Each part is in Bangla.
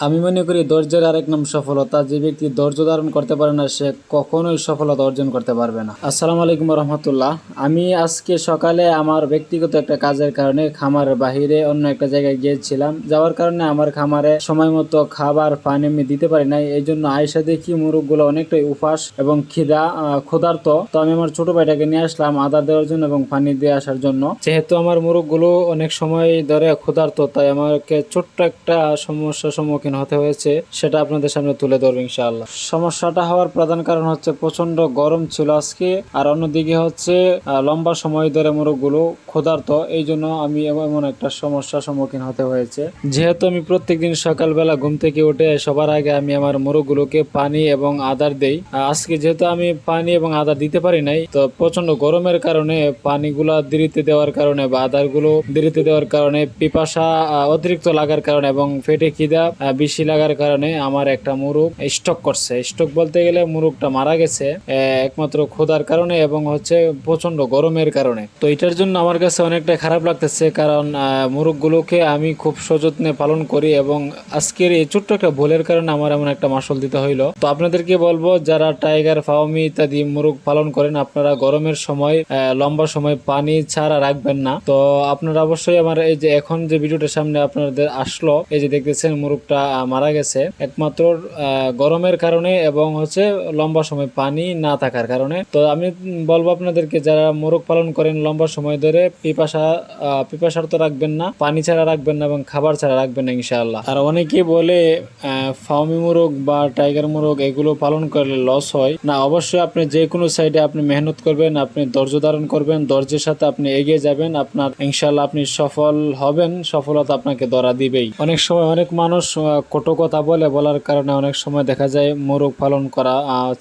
আমি মনে করি ধৈর্যের আরেক নাম সফলতা। যে ব্যক্তি ধৈর্য ধারণ করতে পারে না সে কখনোই সফলতা অর্জন করতে পারবে না। আসসালামু আলাইকুম রহমতুল্লাহ। আমি আজকে সকালে আমার ব্যক্তিগত একটা কাজের কারণে খামারের বাহিরে অন্য একটা জায়গায় গিয়েছিলাম। যাওয়ার কারণে আমার খামারে সময় মতো খাবার পানি আমি দিতে পারি নাই। এই জন্য আয়সা দেখি মুরগগুলো অনেকটাই উপাস এবং ক্ষুধার্ত। তো আমি আমার ছোট ভাইটাকে নিয়ে আসলাম আদা দেওয়ার জন্য এবং পানি দিয়ে আসার জন্য। যেহেতু আমার মুরগগুলো অনেক সময় ধরে ক্ষুধার্ত, তাই আমাকে ছোট্ট একটা সমস্যার সম্মুখীন হতে হয়েছে, সেটা আপনাদের সামনে তুলে ধরবো ইনশাআল্লাহ। সমস্যাটা হওয়ার প্রধান কারণ হচ্ছে প্রচন্ড গরম ছিল আজকে, আর অন্যদিকে হচ্ছে লম্বা সময় ধরে মুরগগুলো ক্ষুধার্ত। এই জন্য আমি এমন একটা সমস্যার সম্মুখীন হতে হয়েছে। যেহেতু আমি প্রত্যেকদিন সকালবেলা ঘুম থেকে উঠে সবার আগে আমি আমার মুরগগুলোকে পানি এবং আদার দেই। আজকে যেহেতু আমি পানি এবং আদা দিতে পারি নাই, তো প্রচন্ড গরমের কারণে পানিগুলা দেরিতে দেওয়ার কারণে বা আদারগুলো দেরিতে দেওয়ার কারণে পিপাসা অতিরিক্ত লাগার কারণে এবং পেটে খিদা বেশি লাগার কারণে আমার একটা মুরগ স্ট্রোক করছে। স্ট্রোক বলতে গেলে মুরগটা মারা গেছে একমাত্র ক্ষুধার কারণে এবং হচ্ছে প্রচন্ড গরমের কারণে। তো এটার জন্য আমার কাছে অনেকটা খারাপ লাগতেছে, কারণ মুরগগুলোকে আমি খুব সযত্নে পালন করি এবং আজকের এই ছোট্ট একটা ভুলের কারণে আমার এমন একটা মাসুল দিতে হইলো। তো আপনাদেরকে বলবো, যারা টাইগার, ফাউমি ইত্যাদি মুরগ পালন করেন, আপনারা গরমের সময় লম্বা সময় পানি ছাড়া রাখবেন না। তো আপনারা অবশ্যই আমার এই যে এখন যে ভিডিওটার সামনে আপনাদের আসলো, এই যে দেখতেছেন মুরগটা মারা গেছে একমাত্র গরমের কারণে এবং হচ্ছে লম্বা সময় পানি না থাকার কারণে। তো আমি বলবো আপনাদেরকে, যারা মোরগ পালন করেন লম্বা সময় ধরে পিপাসার তো রাখবেন না, পানি ছাড়া রাখবেন না এবং খাবার ছাড়া রাখবেন না ইনশাআল্লাহ। আর অনেকে বলে ফার্মি মোরগ বা টাইগার মোরগ এগুলো পালন করলে লস হয় না। অবশ্যই আপনি যে কোনো সাইডে আপনি মেহনত করবেন, আপনি ধৈর্য ধারণ করবেন, ধৈর্যের সাথে আপনি এগিয়ে যাবেন, আপনার ইনশাআল্লাহ আপনি সফল হবেন, সফলতা আপনাকে ধরা দিবেই। অনেক সময় অনেক মানুষ কটু কথা বলার কারণে অনেক সময় দেখা যায় মোরগ পালন করা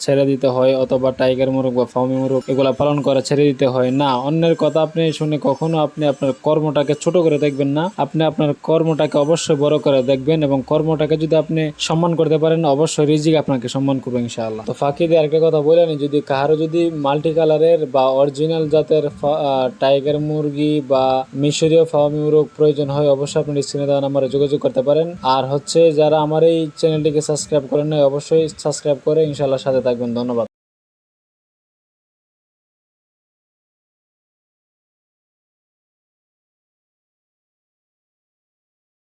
ছেড়ে দিতে হয়, অথবা টাইগার মোরগ বা ফার্মি মোরগ এগুলা পালন করা ছেড়ে দিতে হয় না। অন্যের কথা আপনি শুনে কখনো আপনি আপনার কর্মটাকে ছোট করে দেখবেন না, আপনি আপনার কর্মটাকে অবশ্যই বড় করে দেখবেন এবং কর্মটাকে যদি আপনি সম্মান করতে পারেন, অবশ্যই রিজিক আপনাকে সম্মান করবে ইনশাআল্লাহ। তো ফাঁকি দিয়ে আরেকটা কথা বলে নি, যদি কারো যদি মাল্টি কালারের বা অরিজিনাল জাতের টাইগার মুরগি বা মিশরীয় ফার্মি মোরগ প্রয়োজন হয়, অবশ্যই আপনি স্ক্রিনে দেওয়া নাম্বারে যোগাযোগ করতে পারেন। আর হচ্ছে যারা আমার এই চ্যানেলটিকে সাবস্ক্রাইব করেন নাই, অবশ্যই সাবস্ক্রাইব করে ইনশাআল্লাহ সাথে থাকবেন। ধন্যবাদ।